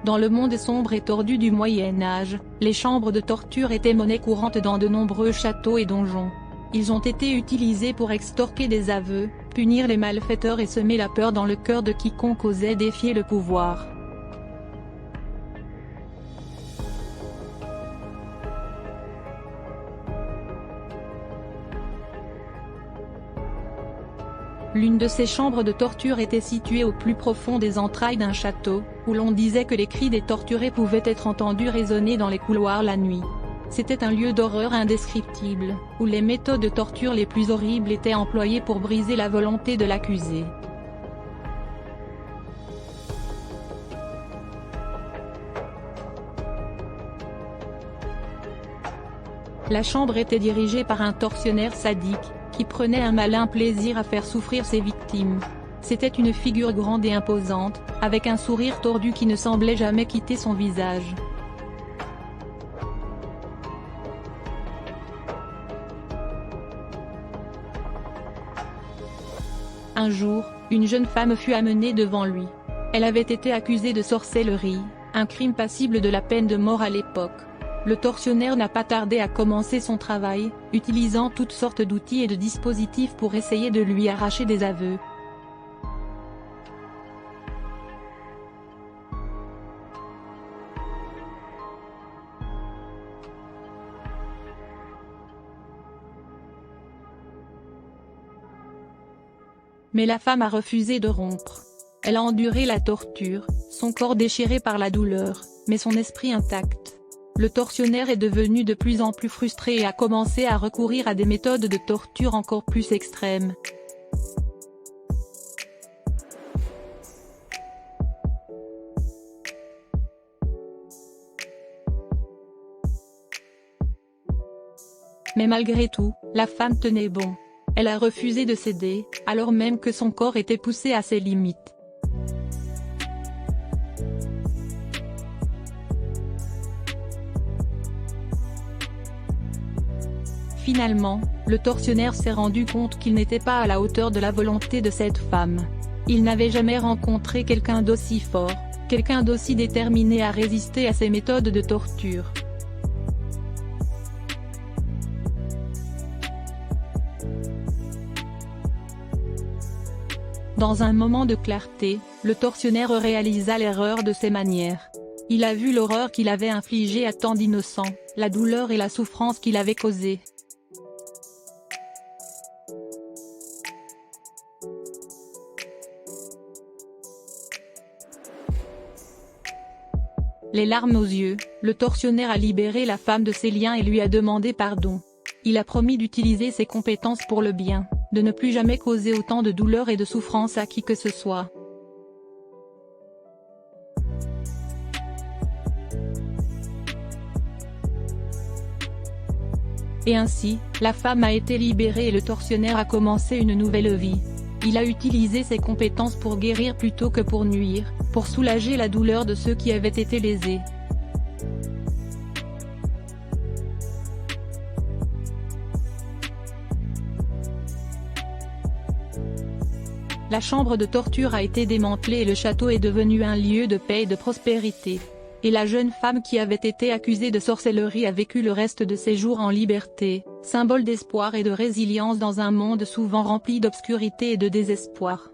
Dans le monde sombre et tordu du Moyen-Âge, les chambres de torture étaient monnaie courante dans de nombreux châteaux et donjons. Ils ont été utilisés pour extorquer des aveux, punir les malfaiteurs et semer la peur dans le cœur de quiconque osait défier le pouvoir. L'une de ces chambres de torture était située au plus profond des entrailles d'un château, où l'on disait que les cris des torturés pouvaient être entendus résonner dans les couloirs la nuit. C'était un lieu d'horreur indescriptible, où les méthodes de torture les plus horribles étaient employées pour briser la volonté de l'accusé. La chambre était dirigée par un tortionnaire sadique, qui prenait un malin plaisir à faire souffrir ses victimes. C'était une figure grande et imposante, avec un sourire tordu qui ne semblait jamais quitter son visage. Un jour, une jeune femme fut amenée devant lui. Elle avait été accusée de sorcellerie, un crime passible de la peine de mort à l'époque. Le tortionnaire n'a pas tardé à commencer son travail, utilisant toutes sortes d'outils et de dispositifs pour essayer de lui arracher des aveux. Mais la femme a refusé de rompre. Elle a enduré la torture, son corps déchiré par la douleur, mais son esprit intact. Le tortionnaire est devenu de plus en plus frustré et a commencé à recourir à des méthodes de torture encore plus extrêmes. Mais malgré tout, la femme tenait bon. Elle a refusé de céder, alors même que son corps était poussé à ses limites. Finalement, le tortionnaire s'est rendu compte qu'il n'était pas à la hauteur de la volonté de cette femme. Il n'avait jamais rencontré quelqu'un d'aussi fort, quelqu'un d'aussi déterminé à résister à ces méthodes de torture. Dans un moment de clarté, le tortionnaire réalisa l'erreur de ses manières. Il a vu l'horreur qu'il avait infligée à tant d'innocents, la douleur et la souffrance qu'il avait causée. Les larmes aux yeux, le tortionnaire a libéré la femme de ses liens et lui a demandé pardon. Il a promis d'utiliser ses compétences pour le bien, de ne plus jamais causer autant de douleur et de souffrance à qui que ce soit. Et ainsi, la femme a été libérée et le tortionnaire a commencé une nouvelle vie. Il a utilisé ses compétences pour guérir plutôt que pour nuire, pour soulager la douleur de ceux qui avaient été lésés. La chambre de torture a été démantelée et le château est devenu un lieu de paix et de prospérité. Et la jeune femme qui avait été accusée de sorcellerie a vécu le reste de ses jours en liberté, symbole d'espoir et de résilience dans un monde souvent rempli d'obscurité et de désespoir.